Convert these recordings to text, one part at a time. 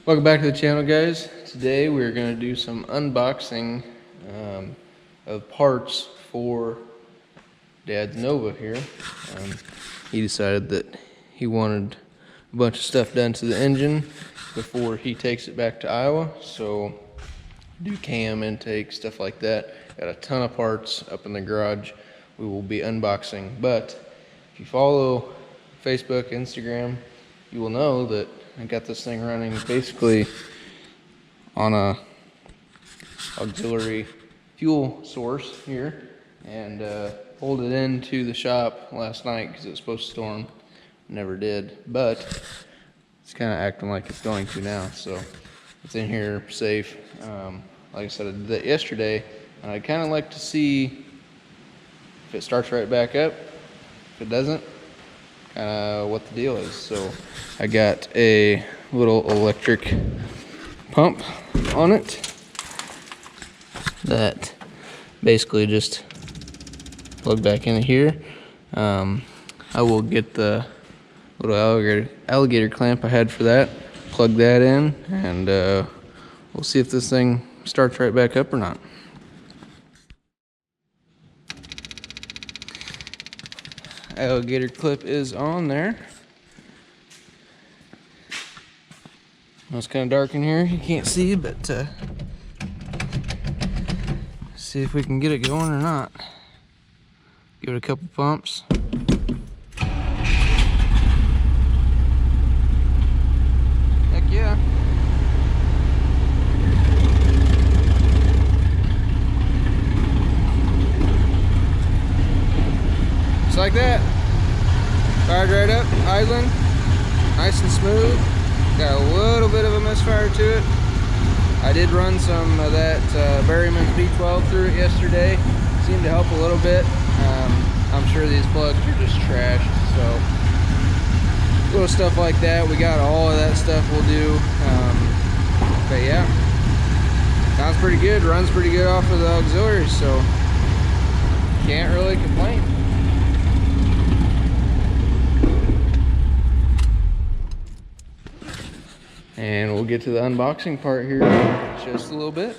Welcome back to the channel, guys. Today we're going to do some unboxing of parts for Dad's Nova here. He decided that he wanted a bunch of stuff done to the engine before he takes it back to Iowa, so do cam intake, stuff like that. Got a ton of parts up in the garage we will be unboxing, but if you follow Facebook, Instagram, you will know that I got this thing running basically on a auxiliary fuel source here, and pulled it into the shop last night because it was supposed to storm. Never did, but it's kind of acting like it's going to now, so it's in here safe. Like I said, I did that yesterday, and I'd kind of like to see if it starts right back up. If it doesn't, what the deal is. So I got a little electric pump on it that basically just plug back in here. I will get the little alligator clamp I had for that, plug that in, and we'll see if this thing starts right back up or not. Alligator clip is on there. Well, it's kind of dark in here, you can't see, but see if we can get it going or not. Give it a couple pumps. Heck yeah. Just like that. Fired right up, idling, nice and smooth. Got a little bit of a misfire to it. I did run some of that Berryman's B12 through it yesterday. Seemed to help a little bit. I'm sure these plugs are just trashed, so little stuff like that. We got all of that stuff we'll do. But yeah, sounds pretty good. Runs pretty good off of the auxiliaries, so can't really complain. And we'll get to the unboxing part here in just a little bit.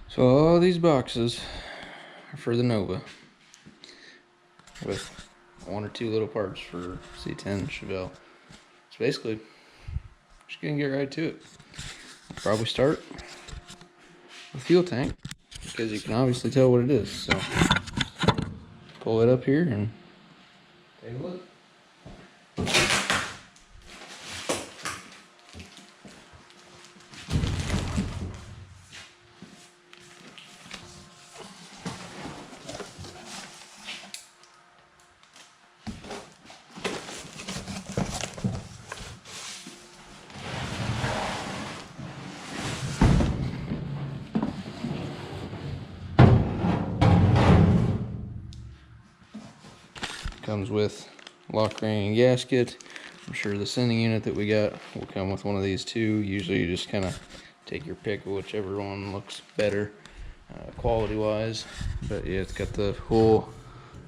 So all these boxes are for the Nova, with one or two little parts for C10 Chevelle. So basically, just gonna get right to it. I'll probably start with fuel tank, because you can obviously tell what it is. So pull it up here and take a look. Comes with lock ring and gasket. I'm sure the sending unit that we got will come with one of these too. Usually you just kind of take your pick of whichever one looks better quality wise. But yeah, it's got the whole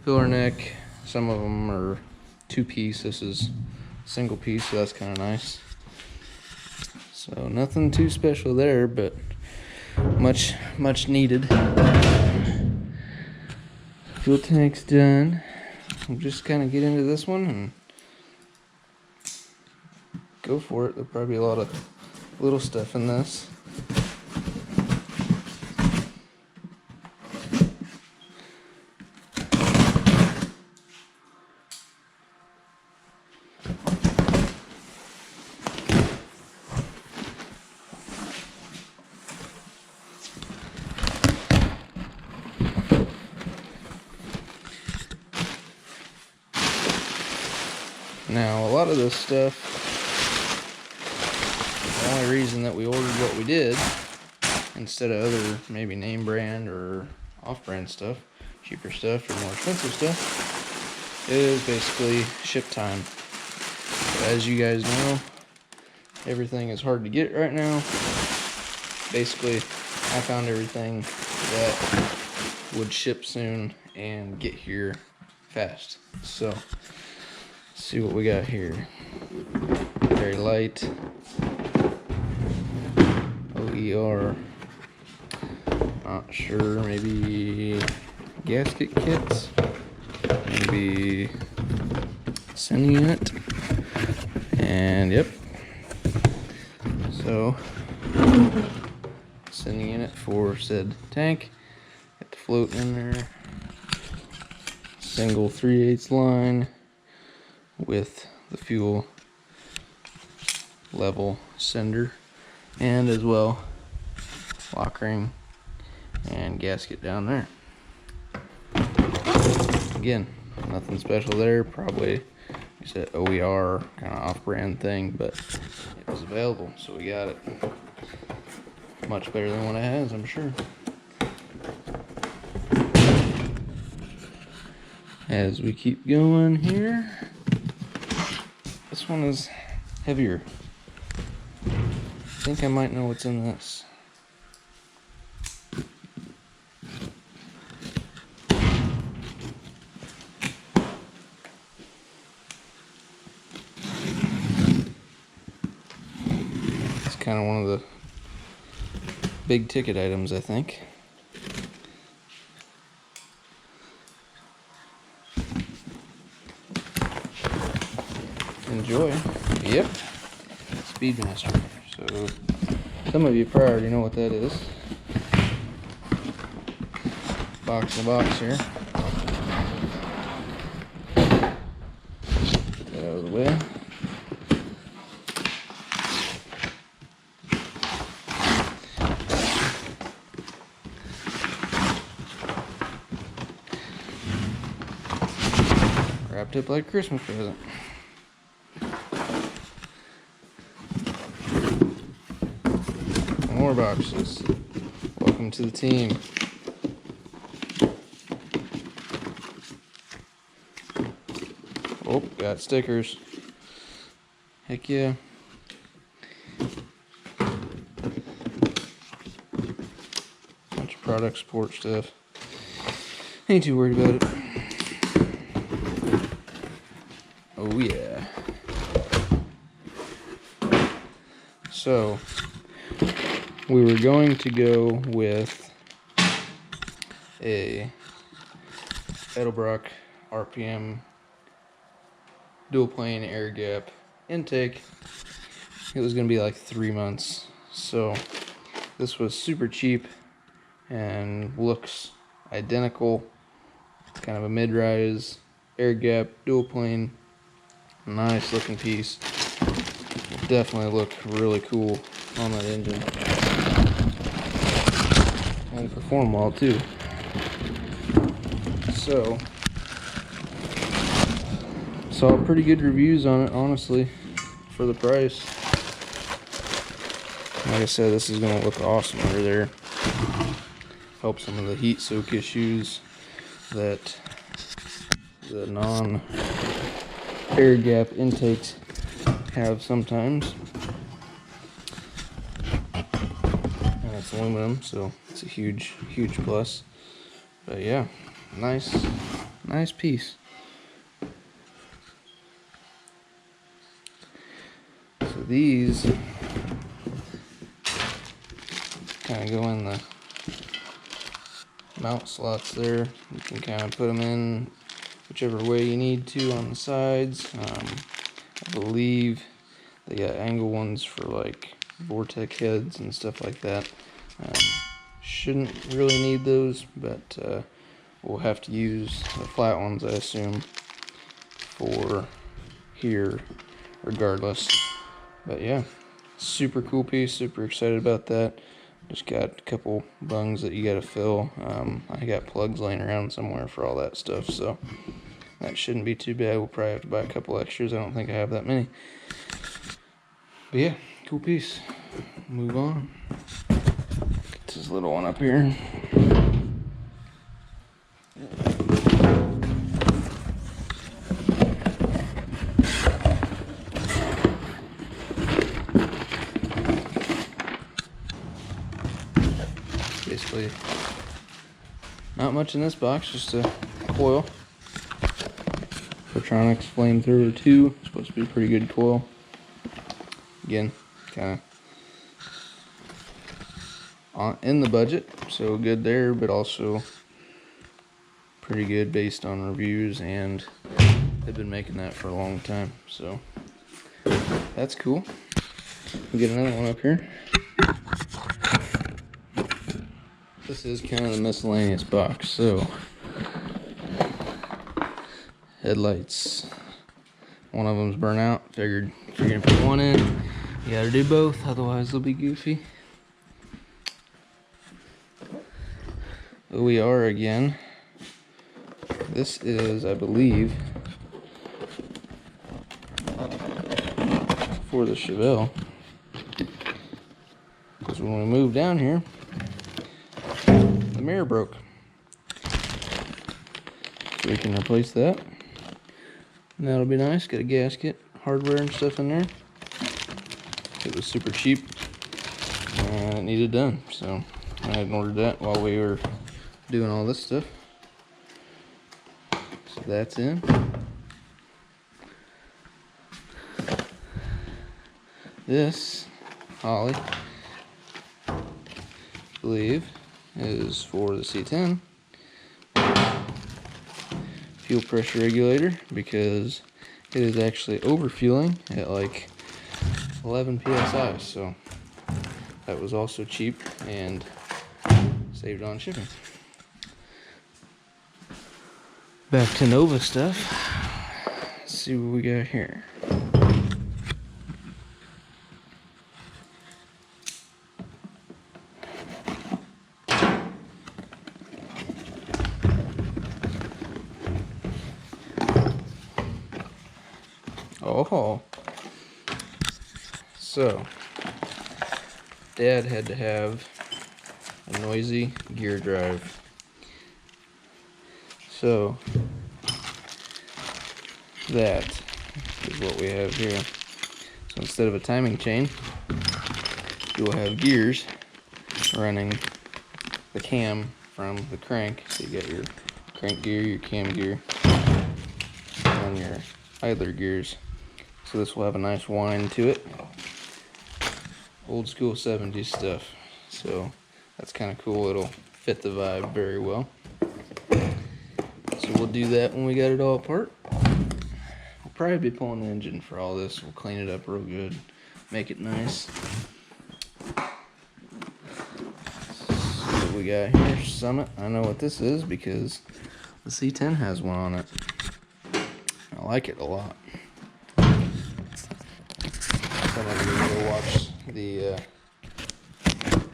filler neck. Some of them are two-piece. This is single piece, so that's kind of nice. So nothing too special there, but much needed. Fuel tank's done. We'll just kind of get into this one and go for it. There'll probably be a lot of little stuff in this. Now, a lot of this stuff, the only reason that we ordered what we did, instead of other maybe name brand or off-brand stuff, cheaper stuff or more expensive stuff, is basically ship time. So as you guys know, everything is hard to get right now. Basically, I found everything that would ship soon and get here fast. So let's see what we got here. Very light OER. Not sure, maybe gasket kits, maybe sending unit, and yep. So sending unit for said tank. Got the float in there. Single 3/8 line with the fuel level sender, and as well lock ring and gasket down there. Again, nothing special there. Probably it's an OER kind of off-brand thing, but it was available, so we got it. Much better than what it has, I'm sure. As we keep going here, this one is heavier. I think I might know what's in this. It's kind of one of the big ticket items, I think. Enjoy. Yep. Speedmaster. So some of you probably already know what that is. Box in a box here. Get that out of the way. Wrapped up like a Christmas present. More boxes. Welcome to the team. Oh, got stickers. Heck yeah. Bunch of product support stuff. Ain't too worried about it. Oh yeah. So we were going to go with a Edelbrock RPM dual plane air gap intake. It was going to be like 3 months. So this was super cheap and looks identical. Kind of a mid-rise air gap dual plane. Nice looking piece. Will definitely look really cool on that engine. And perform well too. So saw pretty good reviews on it, honestly, for the price. Like I said, this is gonna look awesome under there. Help some of the heat soak issues that the non air gap intakes have sometimes. And it's aluminum, so it's a huge plus. But yeah, nice piece. So these kind of go in the mount slots there. You can kind of put them in whichever way you need to on the sides. I believe they got angle ones for like Vortex heads and stuff like that. Shouldn't really need those, but we'll have to use the flat ones, I assume, for here regardless. But yeah, super cool piece, super excited about that. Just got a couple bungs that you gotta fill. I got plugs laying around somewhere for all that stuff, so that shouldn't be too bad. We'll probably have to buy a couple extras. I don't think I have that many. But yeah, cool piece. Move on. Get this little one up here. Basically, not much in this box, just a coil. Electronics Flamethrower 2. Supposed to be a pretty good coil. Again, kind of in the budget, so good there, but also pretty good based on reviews, and they've been making that for a long time, so that's cool. We get another one up here. This is kind of the miscellaneous box. So headlights, one of them's burnt out. Figured if you're gonna put one in, you gotta do both, otherwise they'll be goofy. OER again. This is, I believe, for the Chevelle, because when we moved down here, the mirror broke. So we can replace that. And that'll be nice. Got a gasket, hardware and stuff in there. It was super cheap and it needed done. So I had ordered that while we were doing all this stuff. So that's in. This Holly, I believe, is for the C10 fuel pressure regulator, because it is actually overfueling at like 11 psi, so that was also cheap and saved on shipping. Back to Nova stuff. Let's see what we got here. Oh, so Dad had to have a noisy gear drive. So that is what we have here. So instead of a timing chain, you'll have gears running the cam from the crank. So you got your crank gear, your cam gear, and your idler gears. So this will have a nice whine to it. Old school 70s stuff. So that's kind of cool. It'll fit the vibe very well. So we'll do that when we got it all apart. We'll probably be pulling the engine for all this. We'll clean it up real good, make it nice. So what we got here, Summit. I know what this is because the C10 has one on it. I like it a lot. Some of you go watch the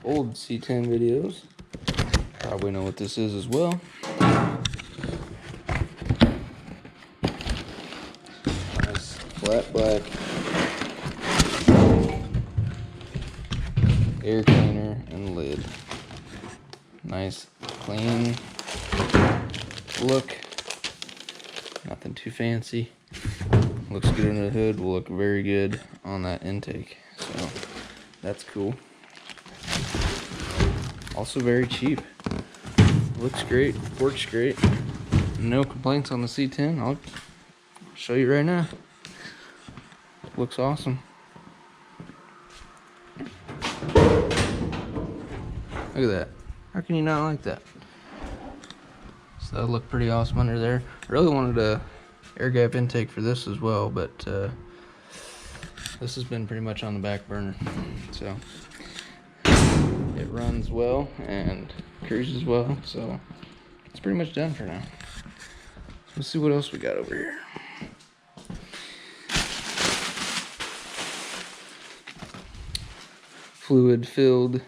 old C10 videos. Probably know what this is as well. Nice flat black air cleaner and lid. Nice clean look. Nothing too fancy. Looks good under the hood. Will look very good on that intake. So that's cool. Also very cheap. Looks great. Works great. No complaints on the C10. I'll show you right now. Looks awesome. Look at that. How can you not like that? So that looked pretty awesome under there. I really wanted a air gap intake for this as well, but this has been pretty much on the back burner. So it runs well and cruises well, so it's pretty much done for now. Let's see what else we got over here. Fluid filled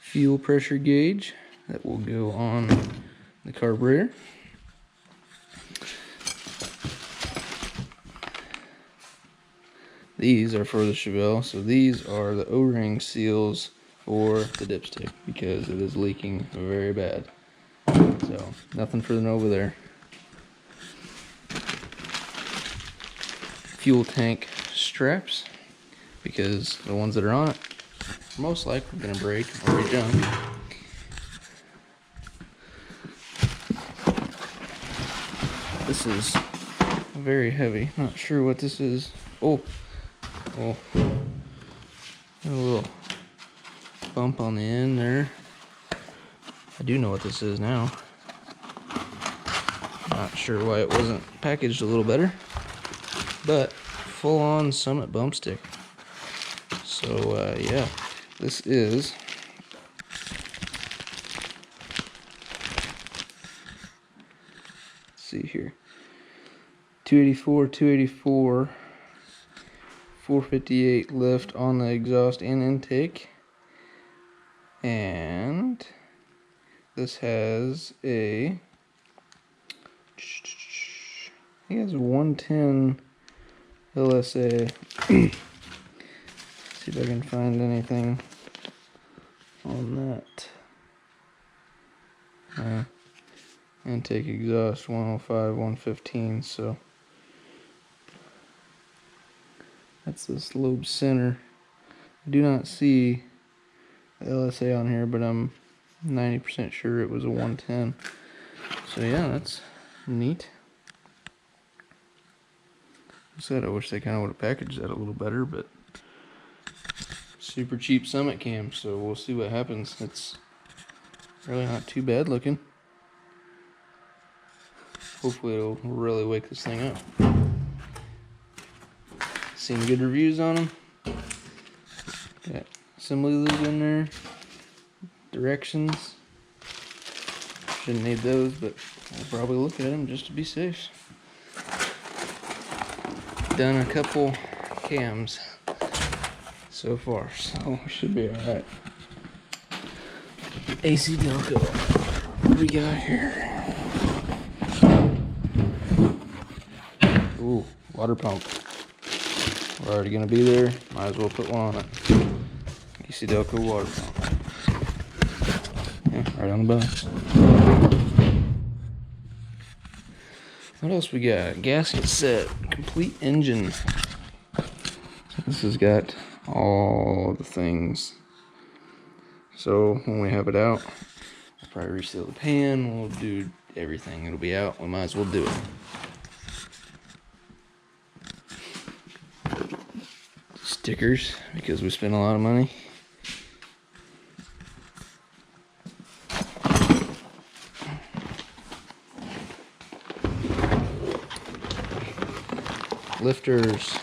fuel pressure gauge that will go on the carburetor. These are for the Chevelle, so these are the O-ring seals for the dipstick because it is leaking very bad. So nothing for the Nova there. Fuel tank straps, because the ones that are on it are most likely going to break or be junk. This is very heavy. Not sure what this is. Oh, a little bump on the end there. I do know what this is now. Not sure why it wasn't packaged a little better, but full-on Summit bump stick. So yeah, this is see here, 284, 284, 458 lift on the exhaust and intake, and this has a, I think it's a 110 LSA. See if I can find anything on that. Intake exhaust 105, 115, so that's this lobe center. I do not see the LSA on here, but I'm 90% sure it was a 110. So yeah, that's neat. I said I wish they kind of would have packaged that a little better, but super cheap Summit cam, so we'll see what happens. It's really not too bad looking. Hopefully it'll really wake this thing up. Seen good reviews on them. Got assembly lube in there. Directions. Shouldn't need those, but I'll probably look at them just to be safe. Done a couple cams so far, so we should be alright. AC Delco. What do we got here? Ooh, water pump. We're already gonna be there. Might as well put one on it. AC Delco water pump. Yeah, right on the box. What else we got? Gasket set. Complete engine. This has got all the things. So when we have it out, we'll probably reseal the pan. We'll do everything. It'll be out. We might as well do it. Stickers, because we spent a lot of money. Lifters.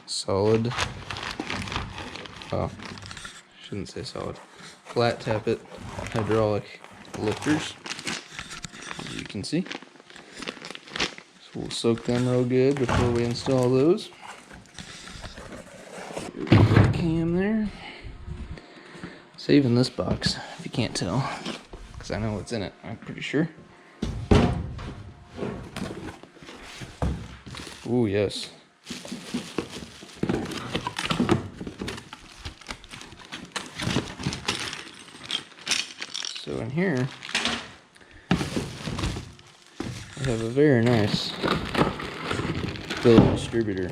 Solid. Oh, shouldn't say solid. Flat tappet hydraulic lifters, as you can see. So we'll soak them real good before we install those. Cam there. Saving this box, if you can't tell, because I know what's in it, I'm pretty sure. Ooh, yes. So in here, we have a very nice Billet distributor.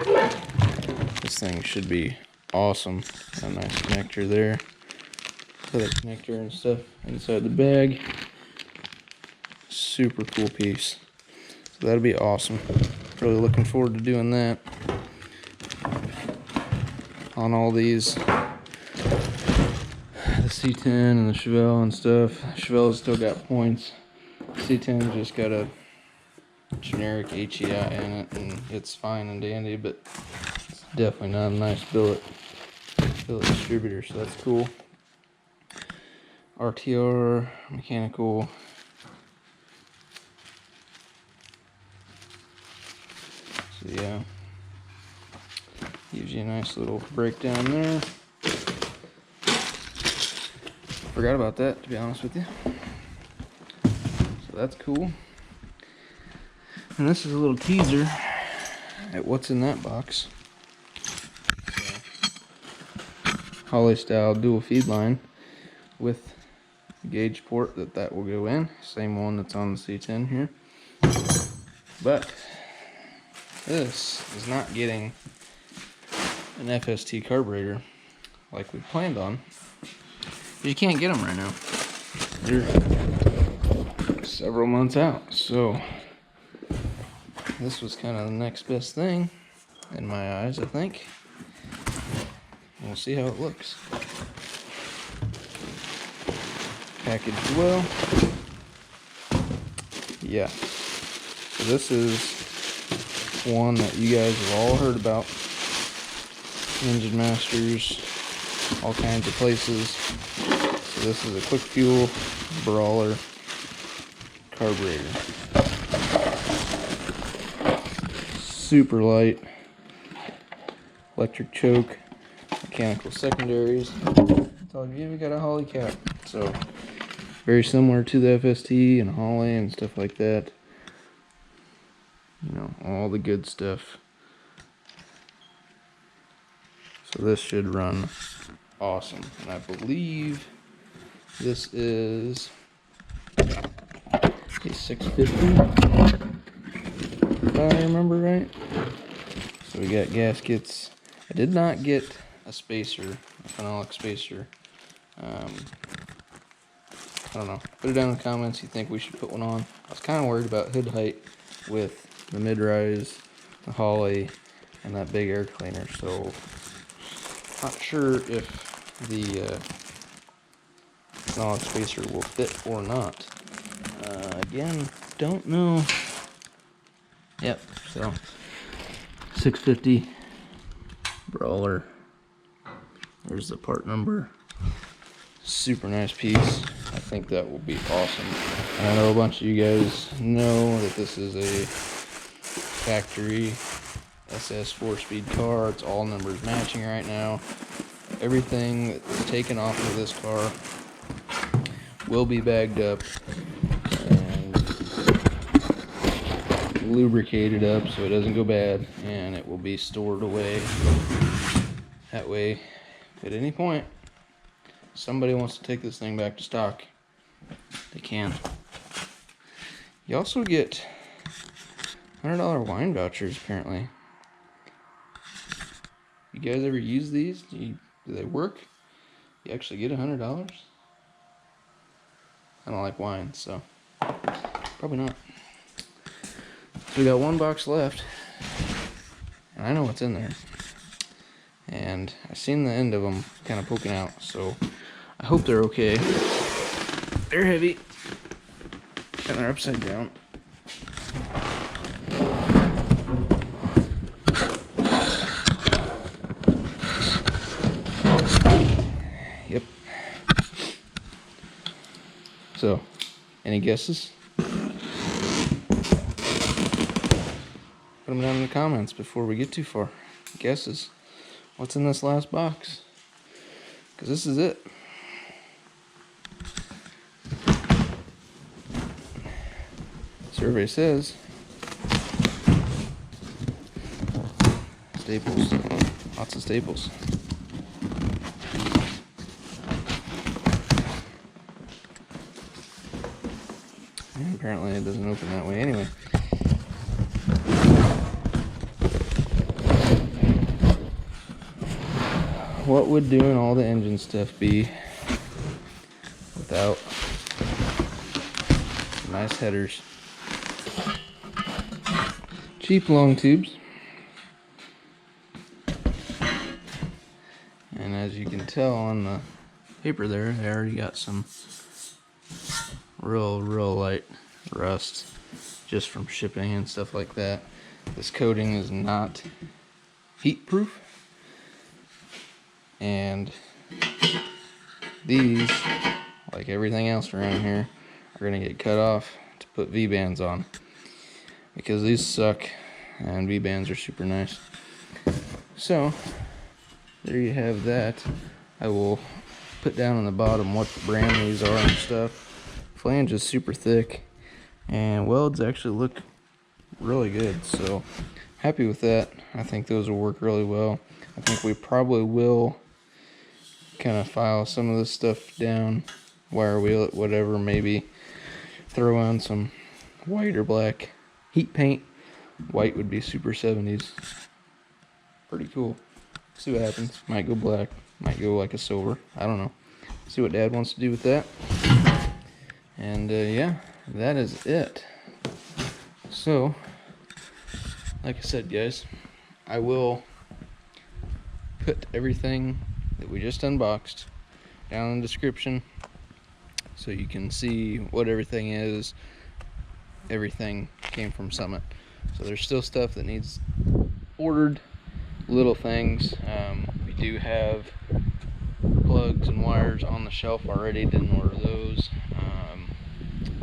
This thing should be awesome. A nice connector there. Put a connector and stuff inside the bag. Super cool piece. So that'll be awesome. Really looking forward to doing that on all these. The C10 and the Chevelle and stuff. Chevelle's still got points. C10 just got a generic HEI in it, and it's fine and dandy, but it's definitely not a nice billet distributor, so that's cool. RTR mechanical. So yeah, gives you a nice little breakdown there. Forgot about that, to be honest with you. So that's cool. And this is a little teaser at what's in that box. Holly style dual feed line with the gauge port that will go in. Same one that's on the C10 here. But this is not getting an FST carburetor. like we planned on. But you can't get them right now. They're several months out, so this was kind of the next best thing in my eyes, I think. We'll see how it looks. Packaged well. Yeah. So this is one that you guys have all heard about. Engine Masters, all kinds of places. So this is a quick fuel Brawler carburetor. Super light. Electric choke. Mechanical secondaries. I told you, we got a Holly cap. So very similar to the FST and Holly and stuff like that. You know, all the good stuff. So this should run awesome. And I believe this is a 650, if I remember right. So we got gaskets. I did not get a spacer, a phenolic spacer. I don't know. Put it down in the comments. You think we should put one on? I was kind of worried about hood height with the mid-rise, the Holly, and that big air cleaner. So not sure if the phenolic spacer will fit or not. Again, don't know. Yep. So 650 Brawler. There's the part number. Super nice piece. I think that will be awesome. And I know a bunch of you guys know that this is a factory SS 4-speed car. It's all numbers matching right now. Everything that's taken off of this car will be bagged up and lubricated up so it doesn't go bad, and it will be stored away. That way, at any point somebody wants to take this thing back to stock, they can. You also get $100 wine vouchers, apparently. You guys ever use these? Do they work? You actually get $100? I don't like wine, so probably not. So we got one box left, and I know what's in there. And I've seen the end of them kind of poking out, so I hope they're okay. They're heavy, and they're upside down. Yep. So, any guesses? Put them down in the comments before we get too far. Guesses. What's in this last box? Because this is it. Survey says staples. Lots of staples. And apparently it doesn't open that way anyway. What would doing all the engine stuff be without nice headers? Cheap long tubes. And as you can tell on the paper there, they already got some real light rust just from shipping and stuff like that. This coating is not heat proof. And these, like everything else around here, are going to get cut off to put V-bands on, because these suck and V-bands are super nice. So there you have that. I will put down on the bottom what brand these are and stuff. Flange is super thick, and welds actually look really good, so happy with that. I think those will work really well. I think we probably will kind of file some of this stuff down, wire wheel it, whatever, maybe throw on some white or black heat paint. White would be super 70s. Pretty cool. See what happens. Might go black, might go like a silver. I don't know. See what Dad wants to do with that. And yeah, that is it. So, like I said, guys, I will put everything that we just unboxed down in the description so you can see what everything is. Everything came from Summit. So there's still stuff that needs ordered, little things. We do have plugs and wires on the shelf already, didn't order those.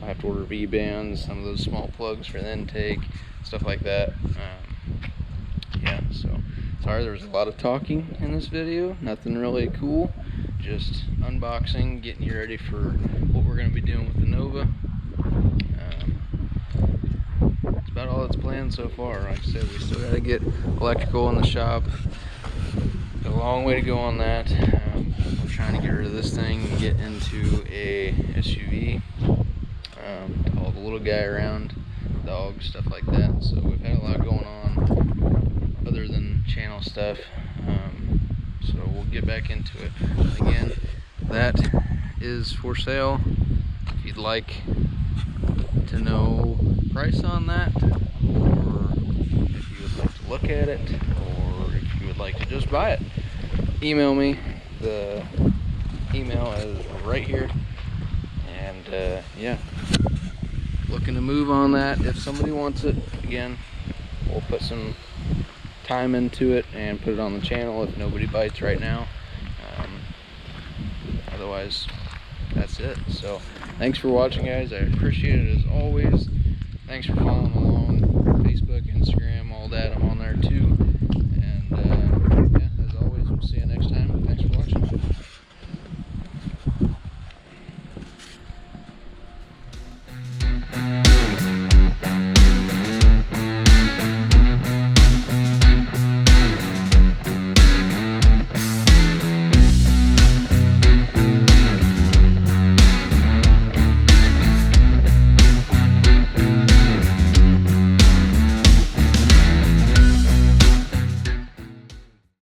I have to order V-bands, some of those small plugs for the intake, stuff like that. Yeah, so sorry there's a lot of talking in this video, nothing really cool, just unboxing, getting you ready for what we're going to be doing with the Nova. That's about all that's planned so far. Like I said, we still got to get electrical in the shop. Got a long way to go on that. We're trying to get rid of this thing and get into a SUV to haul the little guy around, dogs, stuff like that. So we've had a lot going on other than channel stuff. So we'll get back into it. Again, that is for sale. If you'd like to know price on that, or if you would like to look at it, or if you would like to just buy it, email me. The email is right here. And yeah, looking to move on that. If somebody wants it, again, we'll put some time into it and put it on the channel if nobody bites right now. Otherwise, that's it. So thanks for watching, guys. I appreciate it as always. Thanks for following along.